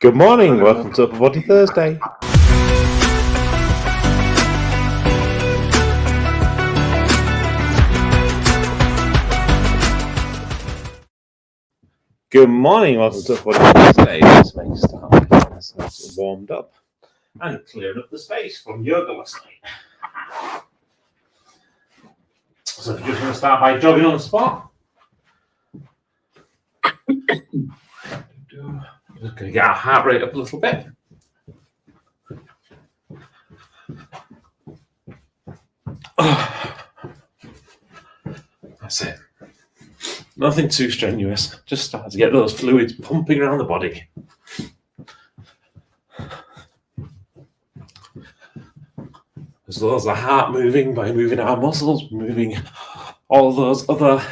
Good morning, welcome to Upper Body Thursday. Good morning, welcome to Upper Body Thursday. Let's make a start by getting ourselves warmed up and clearing up the space from yoga last night. So if you're just going to start by jogging on the spot. Just going to get our heart rate up a little bit. That's it. Nothing too strenuous. Just start to get those fluids pumping around the body. As well as the heart moving by moving our muscles, moving all those other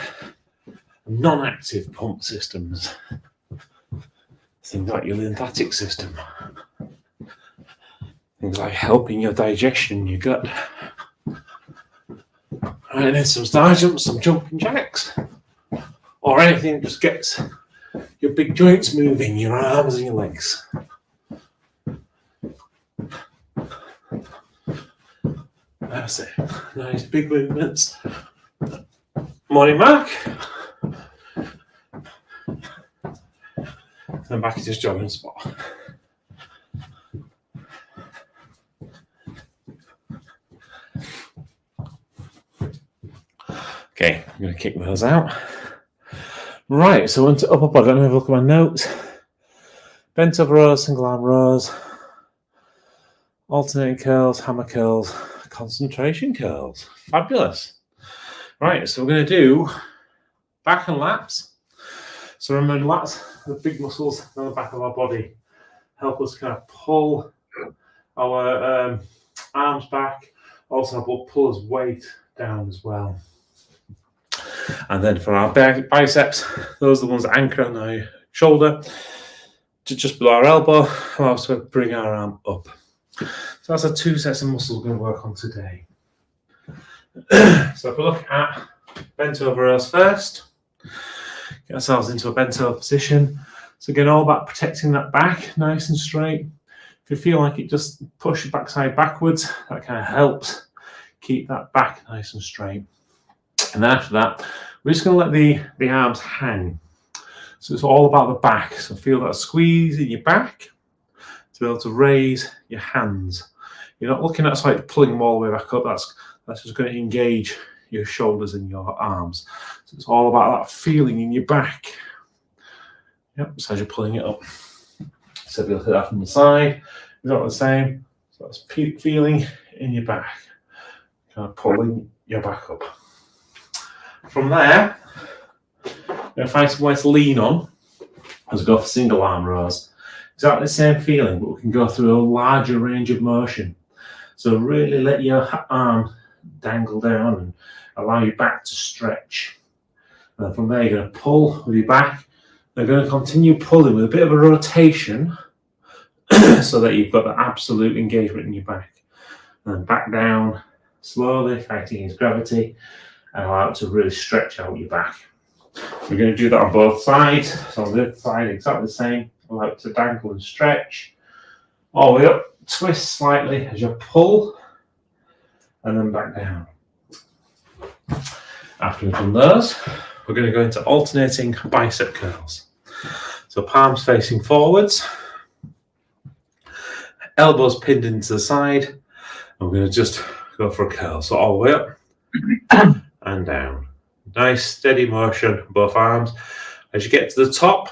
non-active pump systems. Things like your lymphatic system. Things like helping your digestion, your gut. And then some star jumps, some jumping jacks. Or anything that just gets your big joints moving, your arms and your legs. That's it. Nice big movements. Morning, Mark. And back to just jogging spot. Okay, I'm going to kick those out. Right, so onto upper body. Let me have a look at my notes. Bent over rows, single arm rows, alternating curls, hammer curls, concentration curls. Fabulous. Right, so we're going to do back and lats. So remember, lats are the big muscles on the back of our body. Help us kind of pull our arms back. Also, will pull us weight down as well. And then for our biceps, those are the ones that anchor on the shoulder to just below our elbow, and also bring our arm up. So that's the two sets of muscles we're going to work on today. So if we look at bent over rows first, get ourselves into a bent over position. So again, all about protecting that back nice and straight. If you feel like it just push your backside backwards, that kind of helps keep that back nice and straight. And then after that, we're just going to let the arms hang. So it's all about the back. So feel that squeeze in your back to be able to raise your hands. You're not looking at it's like pulling them all the way back up. That's just going to engage your shoulders and your arms. So it's all about that feeling in your back. Yep, so as you're pulling it up. So if you look at that from the side, it's not the same. So that's feeling in your back. Kind of pulling your back up. From there, you're going to find somewhere to lean on as we go for single arm rows. Exactly the same feeling, but we can go through a larger range of motion. So really let your arm dangle down and allow your back to stretch. And then from there, you're going to pull with your back. They're going to continue pulling with a bit of a rotation so that you've got the absolute engagement in your back. And then back down slowly, fighting against gravity. And allow it to really stretch out your back. We're going to do that on both sides. So on the other side, exactly the same. Allow it to dangle and stretch. All the way up, twist slightly as you pull, and then back down. After we've done those, we're going to go into alternating bicep curls. So palms facing forwards, elbows pinned into the side, and we're going to just go for a curl. So all the way up. And down. Nice steady motion, both arms. As you get to the top,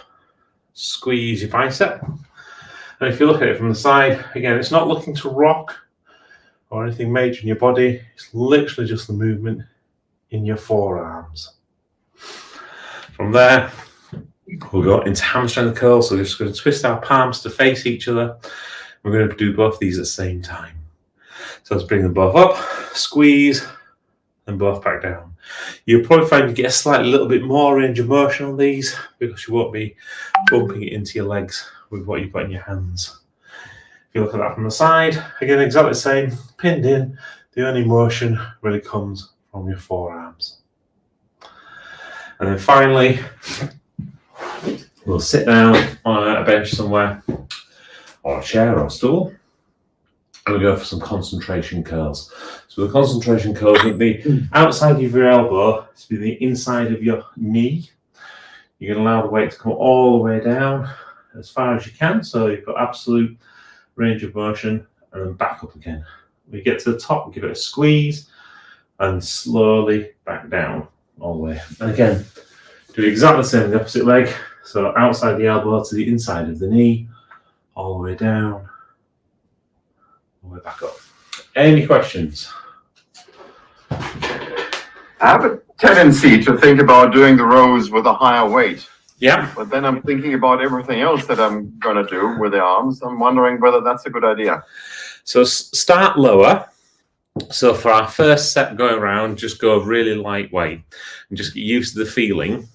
squeeze your bicep. And if you look at it from the side, again, it's not looking to rock or anything major in your body. It's literally just the movement in your forearms. From there, we'll go into hamstring curls. So we're just going to twist our palms to face each other. We're going to do both these at the same time. So let's bring them both up, squeeze, and both back down. You'll probably find you get a slightly little bit more range of motion on these because you won't be bumping it into your legs with what you've got in your hands. If you look at that from the side, again, exactly the same, pinned in. The only motion really comes from your forearms. And then finally, we'll sit down on a bench somewhere or a chair or a stool. And we go for some concentration curls. So the concentration curls would be outside of your elbow to be the inside of your knee. You're going to allow the weight to come all the way down as far as you can, so you've got absolute range of motion, and then back up again. When you get to the top, give it a squeeze, and slowly back down all the way. And again, do exactly the same with the opposite leg. So outside the elbow to the inside of the knee, all the way down, all the way back up. Any questions? I have a tendency to think about doing the rows with a higher weight. Yeah. But then I'm thinking about everything else that I'm going to do with the arms. I'm wondering whether that's a good idea. So start lower. So for our first set going around, just go really lightweight and just get used to the feeling,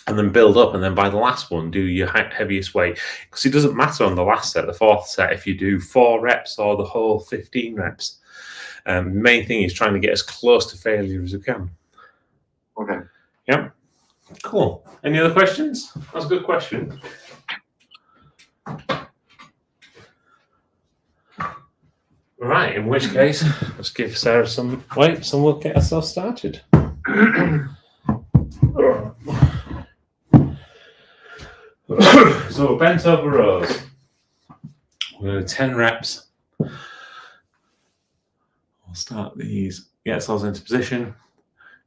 and then build up. And then by the last one, do your heaviest weight. Because it doesn't matter on the last set, the fourth set, if you do 4 reps or the whole 15 reps. The main thing is trying to get as close to failure as you can. Okay. Yeah. Cool. Any other questions? That's a good question. Right, in which case, let's give Sarah some weights and we'll get ourselves started. So bent over rows. We're going to do 10 reps. We'll start these, get ourselves into position,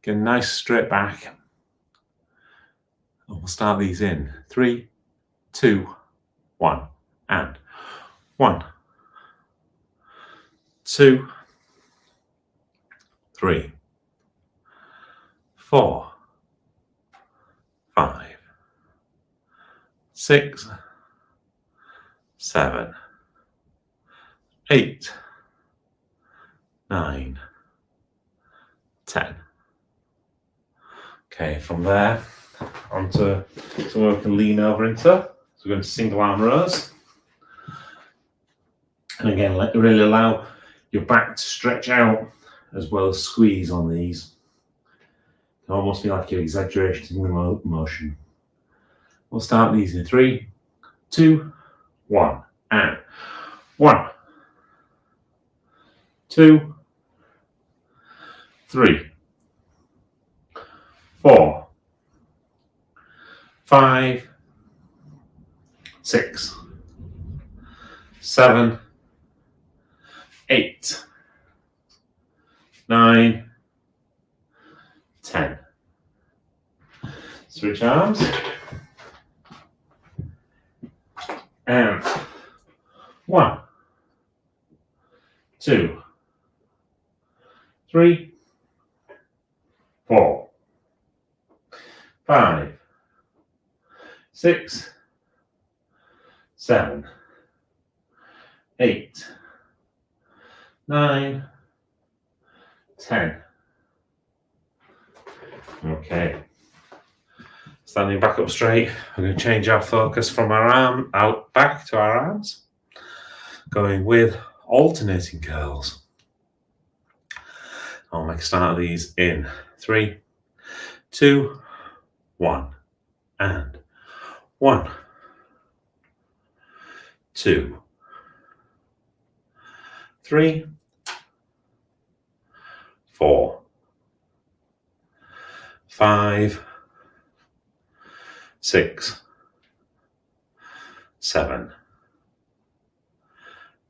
get a nice straight back. And we'll start these in 3, 2, 1, and 1, 2, 3, 4, 5, 6, 7, 8, 9, 10. Okay, from there onto somewhere we can lean over into. So we're going to single arm rows. And again, really allow your back to stretch out as well as squeeze on these. It can almost feel like you're exaggerating the motion. We'll start these in 3, 2, 1, and 1, 2, 3, 4, 5, 6, 7, 8, 9, 10. Switch arms. And 1, 2, 3, 4, 5, 6, 7, 8, 9, 10. Okay. Standing back up straight, we're going to change our focus from our arm out back to our arms, going with alternating curls. I'll make a start of these in 3, 2, 1, and 1, 2, 3, 4, 5, 6, 7,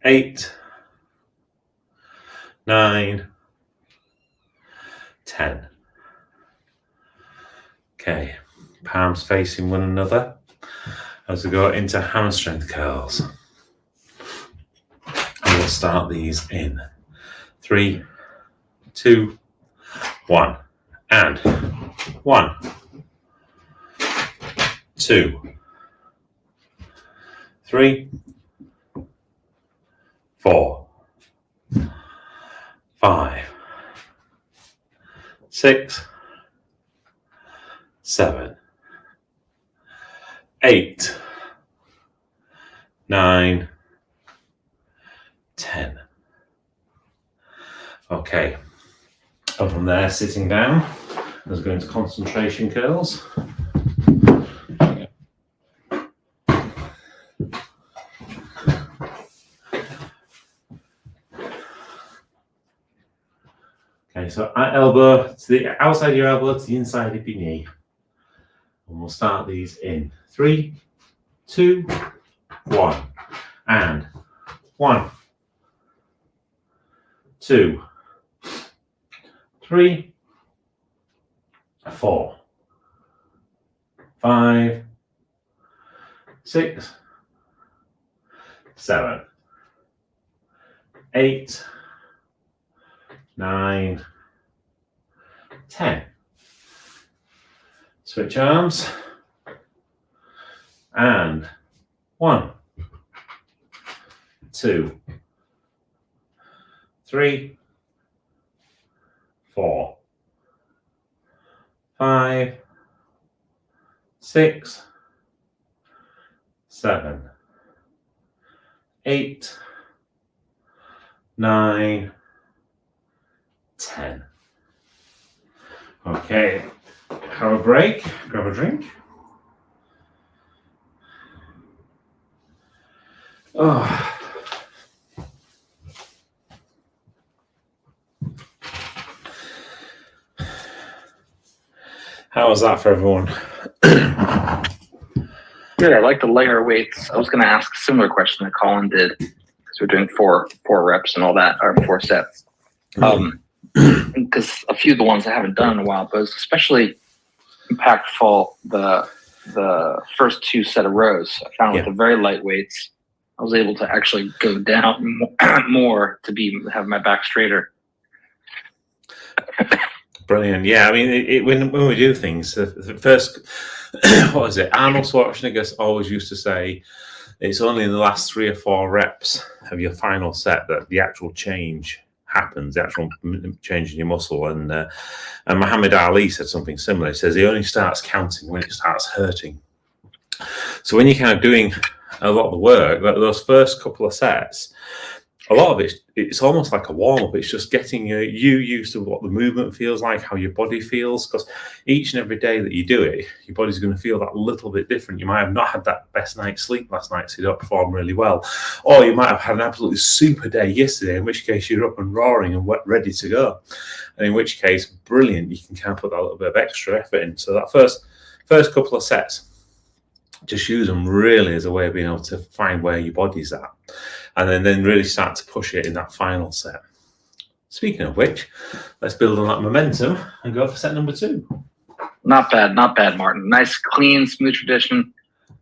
8, 9, 10. Okay, palms facing one another as we go into hammer strength curls. And we'll start these in 3, 2, 1, and 1, 2, 3, 4, 5, 6, 7, 8, 9, 10. Okay, and from there, sitting down, let's go into concentration curls. Okay, so elbow to the outside of your elbow to the inside of your knee. And we'll start these in 3, 2, 1. And 1, 2, 3, 4, 5, 6, 7, 8, 9, 10. Switch arms. And 1, 2, 3, 4, 5, 6, 7, 8, 9, 10. Okay, have a break, grab a drink. Oh. How was that for everyone? Good. I like the lighter weights. I was going to ask a similar question that Colin did because we're doing four reps and all that, or 4 sets. Because a few of the ones I haven't done in a while, but it's especially impactful the first 2 set of rows. I found with the very light weights, I was able to actually go down more to have my back straighter. Brilliant. Yeah, I mean, when we do things, the first, what is it? Arnold Schwarzenegger always used to say, it's only in the last 3 or 4 reps of your final set that the actual change happens, the actual change in your muscle. And Muhammad Ali said something similar. He says he only starts counting when it starts hurting. So when you're kind of doing a lot of the work, those first couple of sets, a lot of it's almost like a warm-up. It's just getting you used to what the movement feels like, how your body feels, because each and every day that you do it, your body's going to feel that little bit different. You might have not had that best night's sleep last night, so you don't perform really well. Or you might have had an absolutely super day yesterday, in which case you're up and roaring and ready to go. And in which case, brilliant, you can kind of put that little bit of extra effort in. So that first couple of sets, just use them really as a way of being able to find where your body's at. And then really start to push it in that final set. Speaking of which, let's build on that momentum and go for set number 2. Not bad, Martin. Nice, clean, smooth tradition.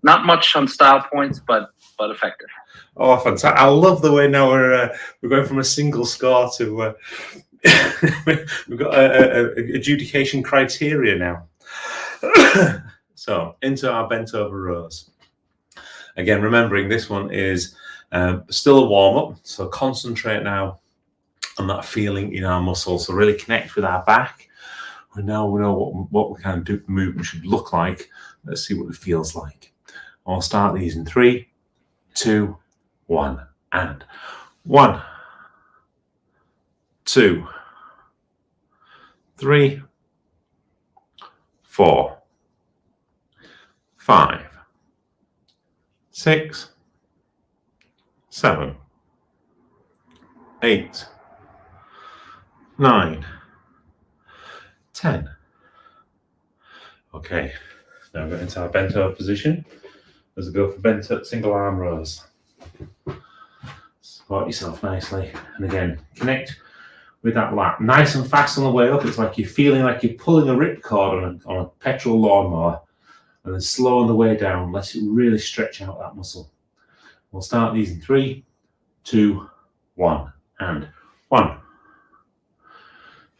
Not much on style points, but effective. Oh, fantastic. I love the way now we're going from a single score to we've got a adjudication criteria now. So into our bent over rows. Again, remembering this one is still a warm-up, so concentrate now on that feeling in our muscles. So really connect with our back. We know what we kind of movement should look like. Let's see what it feels like. I'll start these in 3, 2, 1, and 1, 2, 3, 4, 5, 6, 7, 8, 9, 10. Okay, now we're into our bent over position. Let's go for bent up single arm rows. Support yourself nicely, and again, connect with that lat. Nice and fast on the way up. It's like you're feeling like you're pulling a ripcord on a petrol lawnmower, and then slow on the way down. Let it really stretch out that muscle. We'll start these in 3, 2, 1, and 1,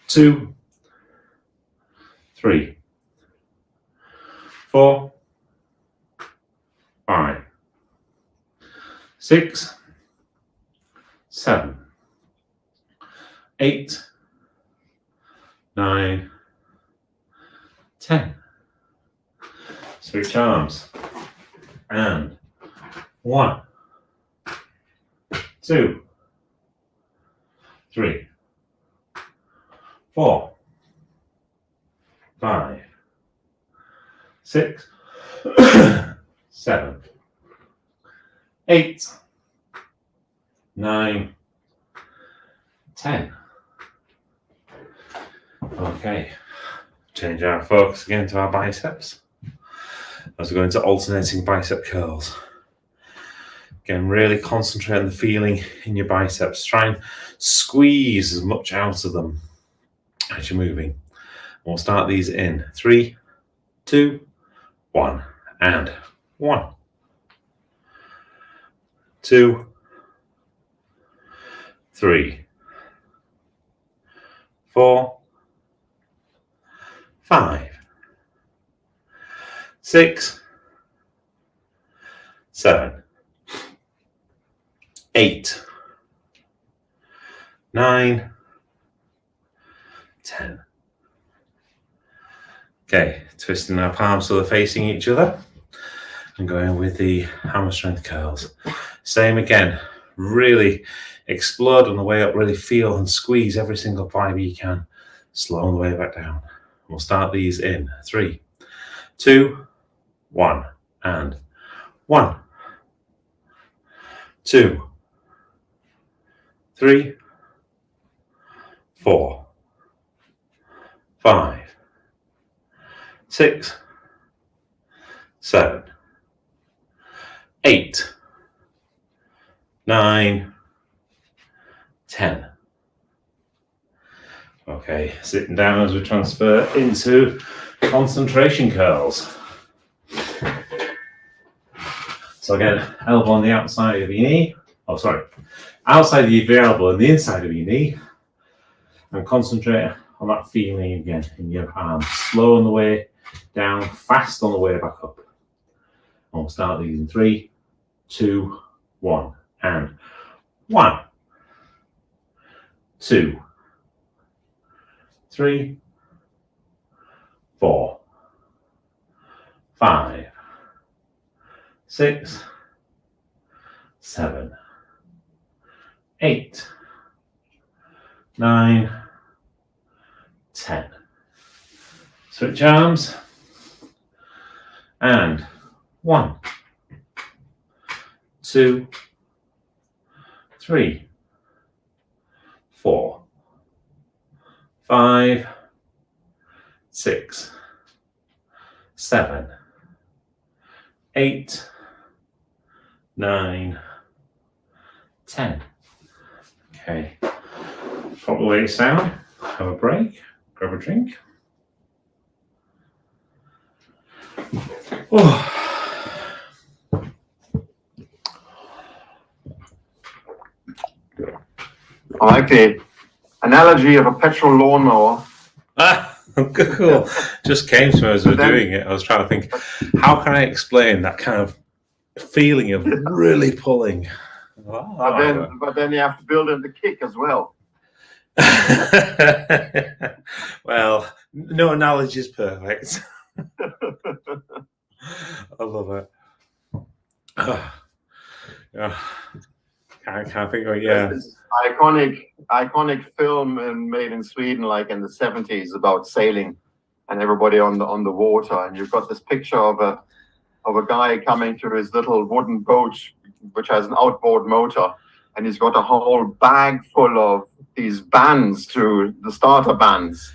2, 3, 4, 5, 6, 7, 8, 9, 10. Switch arms. And 1, 2, 3, 4, 5, 6, 7, 8, 9, 10. Okay, change our focus again to our biceps as we go into alternating bicep curls. Again, really concentrate on the feeling in your biceps. Try and squeeze as much out of them as you're moving. We'll start these in 3, 2, 1, and 1, 2, 3, 4, 5, 6, 7, 8, 9, 10. Okay, twisting our palms so they're facing each other and going with the hammer strength curls. Same again, really explode on the way up, really feel and squeeze every single fiber you can. Slow on the way back down. We'll start these in 3, 2, 1, and 1, 2, 3, 4, 5, 6, 7, 8, 9, 10. Okay, sitting down as we transfer into concentration curls. So again, elbow on the outside of your knee. Oh, sorry. Outside of your elbow and the inside of your knee. And concentrate on that feeling again in your arms. Slow on the way down, fast on the way back up. And we'll start these in 3, 2, 1, and 1, 2, 3, 4, 5, 6, 7, 8, 9, 10. Switch arms. And 1, 2, 3, 4, 5, 6, 7, 8, 9, 10. Okay. Pop the weights down, have a break, grab a drink. Oh. I like the analogy of a petrol lawnmower. Ah, cool. Just came to me as we were doing it. I was trying to think, how can I explain that kind of feeling of really pulling? Oh, But then you have to build in the kick as well. Well, no analogy is perfect. I love it. Can't think of it. Yeah. This iconic film made in Sweden, like in the 70s, about sailing and everybody on the water. And you've got this picture of a guy coming to his little wooden boat, which has an outboard motor, and he's got a whole bag full of these bands, the starter bands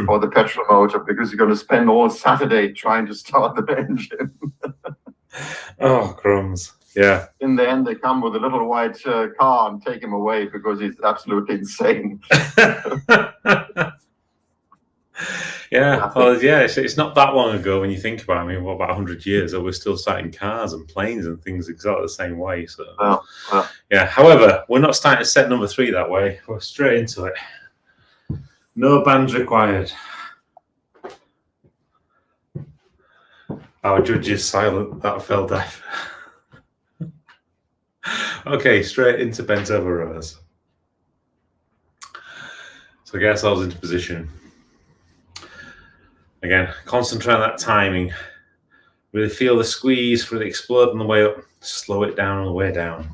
for the petrol motor, because he's going to spend all Saturday trying to start the engine. Oh, crumbs. Yeah. In the end, they come with a little white car and take him away because he's absolutely insane. Yeah. Well, yeah. It's not that long ago when you think about it. I mean, what, about 100 years? We're still starting cars and planes and things exactly the same way. So, yeah. However, we're not starting set number 3 that way. We're straight into it. No bands required. Our judge is silent. That fell deaf. Okay, straight into bent over rows. So get ourselves into position. Again, concentrate on that timing. Really feel the squeeze, really explode on the way up. Slow it down on the way down.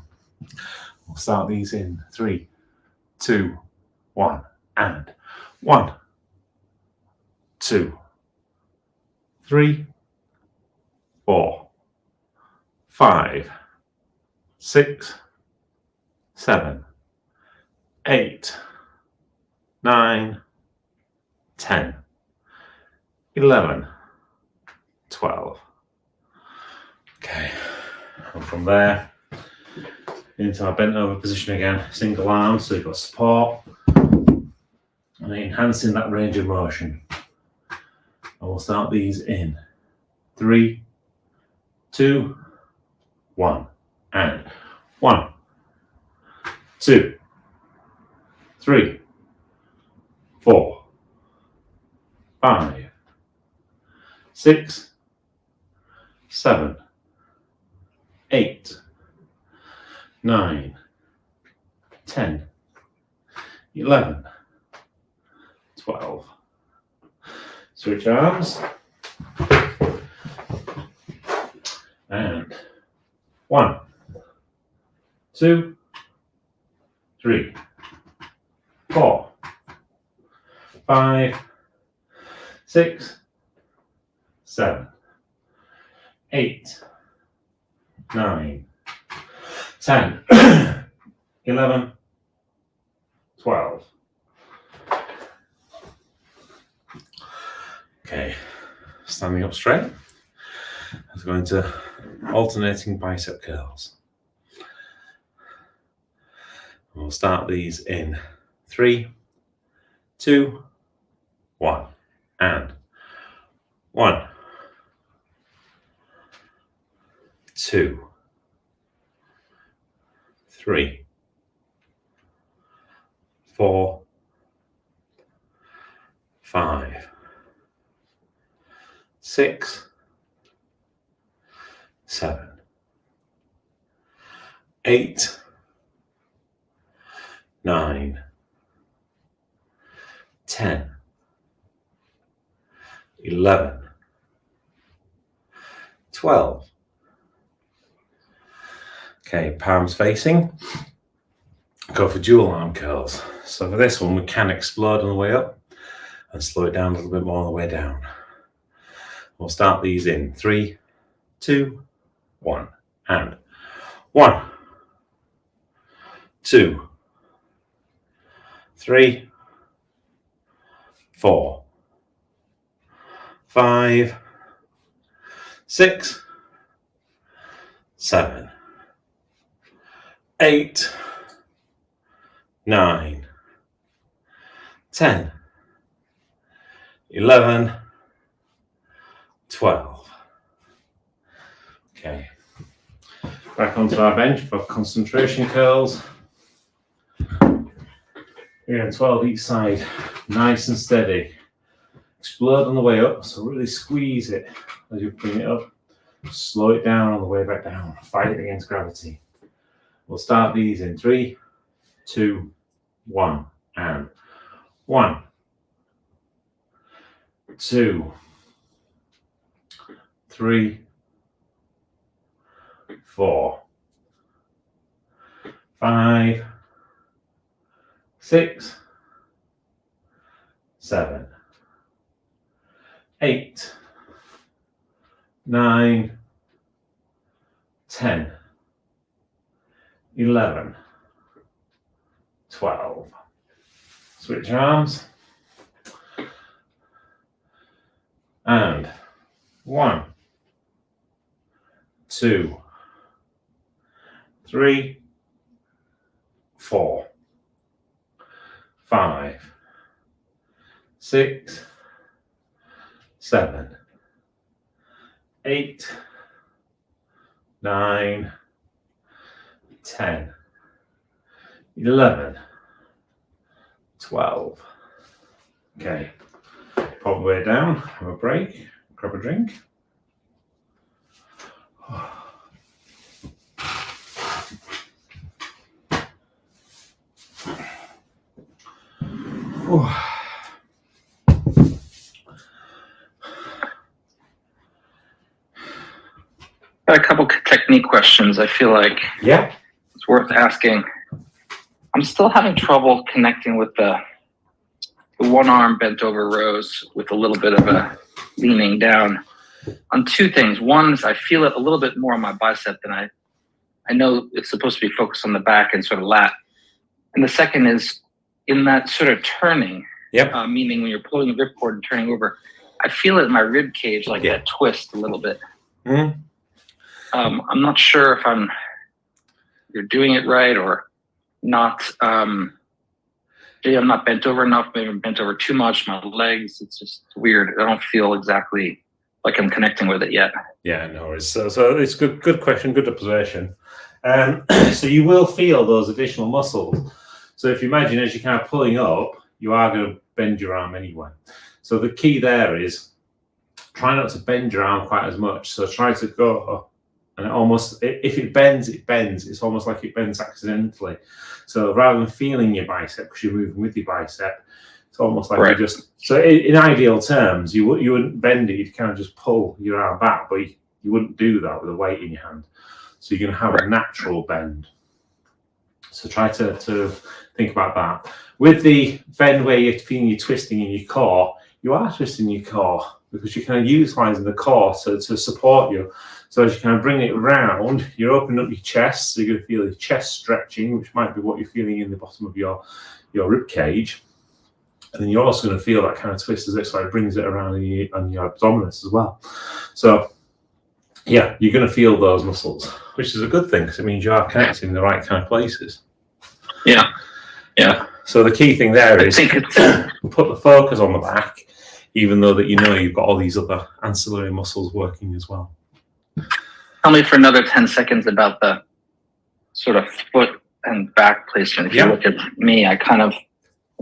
We'll start these in 3, 2, 1, and 1, 2, 3, 4, 5, 6, 7, 8, 9, 10, 11, 12. Okay, and from there into our bent over position again, single arm, so you've got support and enhancing that range of motion. And we'll start these in 3, 2, 1, and 1, 2, 3, 4, 5, 6, 7, 8, 9, 10, 11, 12. Switch arms. And 1, 2, 3, 4, 5, 6, 7, 8, 9, 10, 11, 12. Okay, standing up straight. Let's go into alternating bicep curls. We'll start these in 3, 2, 1, and 1, 2, 3, 4, 5, 6, 7, 8, 9, 10, 11, 12. Okay, palms facing. Go for dual arm curls. So for this one, we can explode on the way up and slow it down a little bit more on the way down. We'll start these in 3, 2, 1, and 1, 2, 3, 4, 5, 6, 7, 8, 9, 10, 11, 12. Okay. Back onto our bench for concentration curls. Again, 12 each side, nice and steady. Explode on the way up, so really squeeze it as you bring it up. Slow it down on the way back down. Fight it against gravity. We'll start these in 3, 2, 1, and 1, 2, 3, 4, 5, 6, 7, 8, 9, 10, 11, 12. Switch arms. And 1, 2, 3, 4, 5, 6, 7, 8, 9, 10, 11, 12. Okay, pop the way down, have a break, grab a drink. Got a couple technique questions. I feel like it's worth asking. I'm still having trouble connecting with the one arm bent over rows with a little bit of a leaning down on two things. One is I feel it a little bit more on my bicep than I know it's supposed to be focused on the back and sort of lat. And the second is in that sort of turning, Yep. Meaning when you're pulling the ripcord and turning over, I feel it in my rib cage, like that twist a little bit. Mm-hmm. I'm not sure if you're doing it right or not. Maybe I'm not bent over enough. Maybe I'm bent over too much. My legs, it's just weird. I don't feel exactly like I'm connecting with it yet. Yeah, no worries. So it's good question, good observation. So you will feel those additional muscles. So if you imagine as you're kind of pulling up, you are going to bend your arm anyway. So the key there is try not to bend your arm quite as much. So try to go, and if it bends, it bends. It's almost like it bends accidentally. So rather than feeling your bicep, because you're moving with your bicep, it's almost like you just. So in ideal terms, you wouldn't bend it. You'd kind of just pull your arm back, but you wouldn't do that with a weight in your hand. So you're going to have a natural bend. So try to think about that. With the bend where you're feeling you're twisting in your core, you are twisting your core because you're kind of utilizing the core to support you. So as you kind of bring it around, you're opening up your chest. So you're going to feel your chest stretching, which might be what you're feeling in the bottom of your rib cage. And then you're also going to feel that kind of twist as it sort of brings it around on your abdominis as well. So yeah, you're going to feel those muscles, which is a good thing because it means you are connecting in the right kind of places. Yeah. Yeah. So the key thing there is put the focus on the back, even though that you've got all these other ancillary muscles working as well. Tell me for another 10 seconds about the sort of foot and back placement. If you look at me, I kind of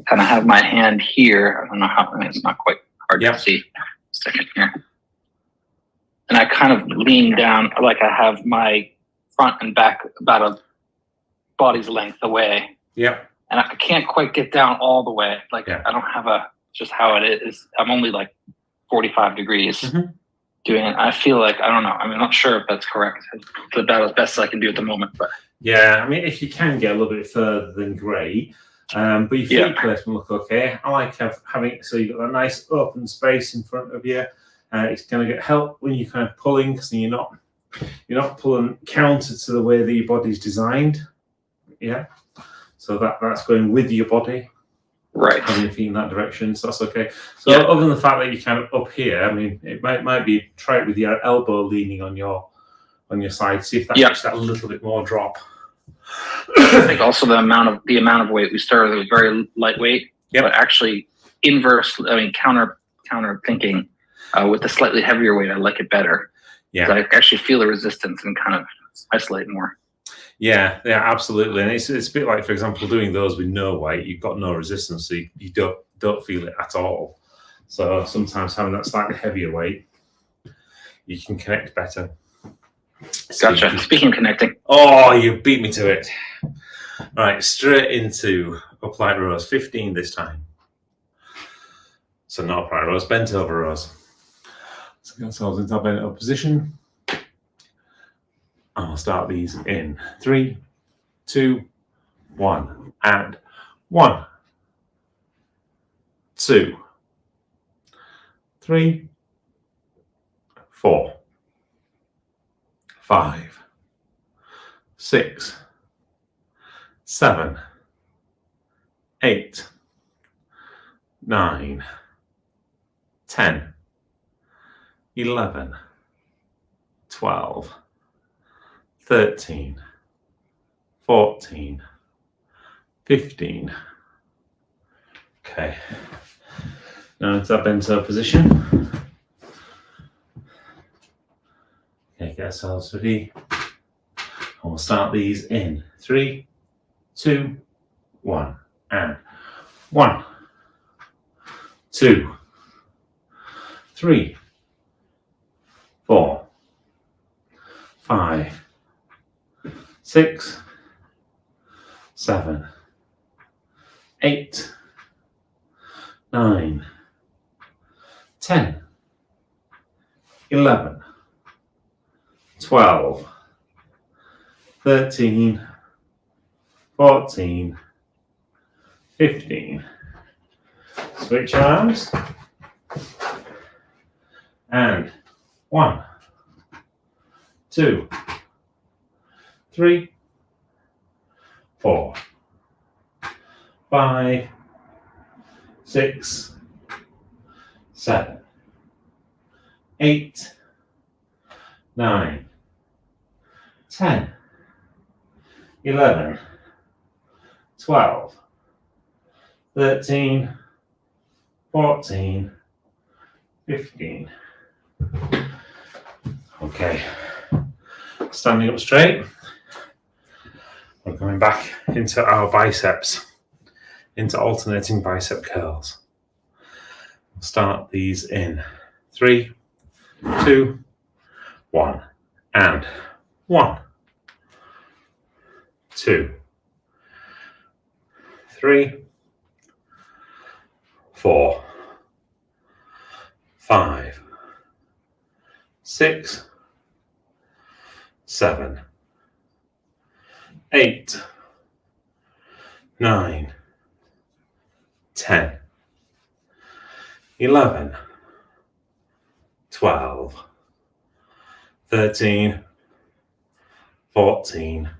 have my hand here. I don't know how, it's not quite hard to see. A second here. And I kind of lean down, like I have my front and back about a body's length away. Yeah. And I can't quite get down all the way. Like I don't have just how it is. I'm only like 45 degrees doing it. I feel like, I don't know. I'm not sure if that's correct. It's about as best as I can do at the moment. But yeah, I mean, if you can get a little bit further, then great. But your feet placement look okay. I like having so you've got a nice open space in front of you. It's going to get help when you're kind of pulling because you're not pulling counter to the way that your body's designed. Yeah. So that's going with your body. Right. Having your feet in that direction. So that's okay. So other than the fact that you're kind of up here, I mean, it might be try it with your elbow leaning on your side. See if that gets that a little bit more drop. I think also the amount of weight we started with very lightweight, but actually counter thinking with the slightly heavier weight, I like it better. Yeah, I actually feel the resistance and kind of isolate more. Yeah, absolutely. And it's a bit like, for example, doing those with no weight, you've got no resistance, so you don't feel it at all. So sometimes having that slightly heavier weight, you can connect better. Gotcha. Speaking of connecting. Oh, you beat me to it. Right, straight into upright rows, 15 this time. So not upright rows, bent over rows. So get ourselves into our bent over position. And we'll start these in 3, 2, 1, and 1, 2, 3, 4, 5, 6, 7, 8, 9, 10, 11, 12, 13, 14, 15. Okay. Now into our bent over position. Okay, get ourselves ready. And we'll start these in 3, 2, 1, and 1, 2, 3, 4, 5, 6, 7, 8, 9, 10, 11, 12, 13, 14, 15. Switch arms. And 1, 2, 3, 4, 5, 6, 7, 8, 9, 10, 11, 12, 13, 14, 15. Okay, standing up straight. We're coming back into our biceps, into alternating bicep curls. We'll start these in 3, 2, 1, and 1, 2, 3, 4, 5, 6, 7, 8, 9, 10, 11, 12, 13, 14,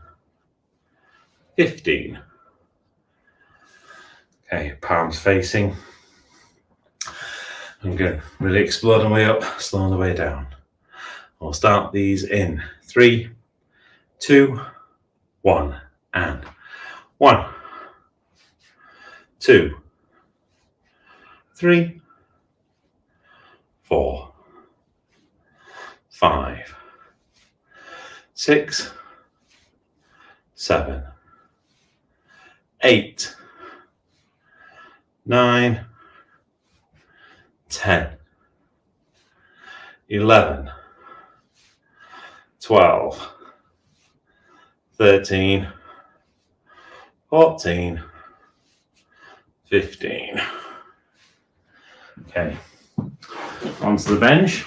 15. Okay, palms facing. I'm going to really explode the way up, slow the way down. We'll start these in 3, 2, 1, and 1, 2, 3, 4, 5, 6, 7, 8, 9, 10, 11, 12, 13, 14, 15. Okay, onto the bench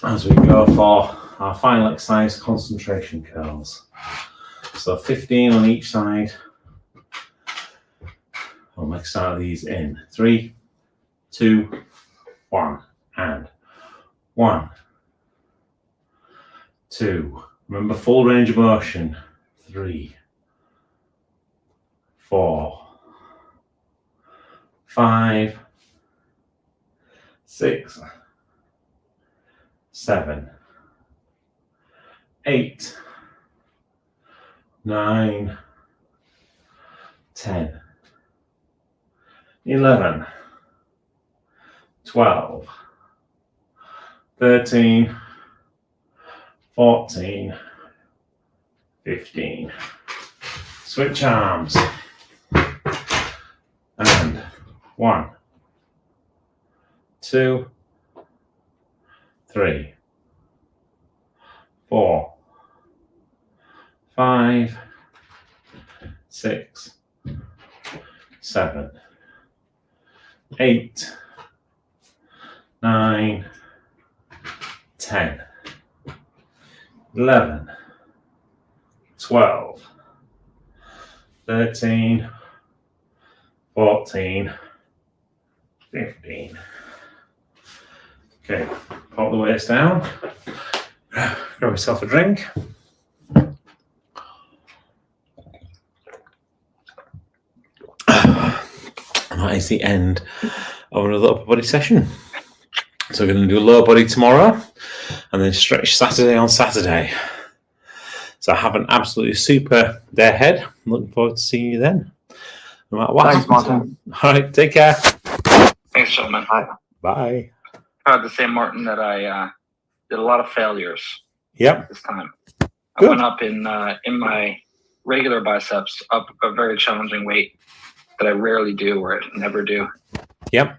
as we go for our final exercise, concentration curls. So 15 on each side. I'll make start of these in 3, 2, 1, and 1, 2. Remember full range of motion. 3, 4, 5, 6, 7, 8, 9, 10, 11, 12, 13, 14, 15. Switch arms. And 1, 2, 3, 4, 5, 6, 7, 8, 9, 10, 11, 12, 13, 14, 15. Okay, pop the weights down. Grab yourself a drink. And that is the end of another upper body session. So we're going to do lower body tomorrow and then stretch Saturday on Saturday. So have an absolutely super day ahead. I'm looking forward to seeing you then. No matter what Thanks, Martin. All right, take care. Thanks, gentlemen. Bye. Proud to say, Martin, that I did a lot of failures Yep. this time. Good. I went up in my regular biceps, up a very challenging weight that I rarely do or I never do. Yep.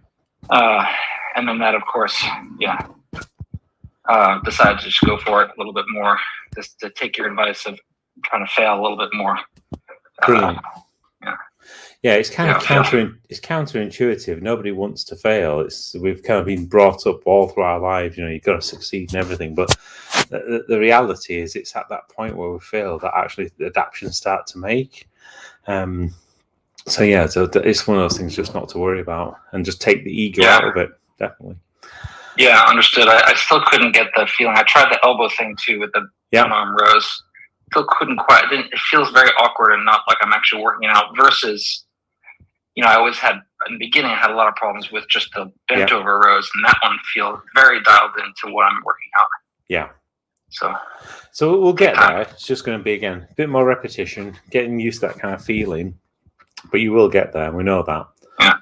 And then that, of course, decided to just go for it a little bit more, just to take your advice of trying to fail a little bit more. Brilliant. Yeah, it's kind of Yeah. it's counterintuitive. Nobody wants to fail. We've kind of been brought up all through our lives, you've got to succeed in everything. But the reality is, it's at that point where we fail that actually the adaptations start to make. So it's one of those things just not to worry about and just take the ego out of it. Definitely. Yeah, understood. I still couldn't get the feeling. I tried the elbow thing too with the one arm rows. Still couldn't quite. It feels very awkward and not like I'm actually working it out. Versus, I always had in the beginning, I had a lot of problems with just the bent over rows, and that one feels very dialed into what I'm working out. Yeah. So we'll get there. It's just going to be, again, a bit more repetition, getting used to that kind of feeling. But you will get there. We know that. Yeah.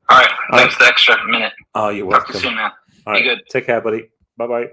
All right. Thanks for the extra minute. Oh, you're Talk to welcome. you soon, man. All right. Be good. Take care, buddy. Bye-bye.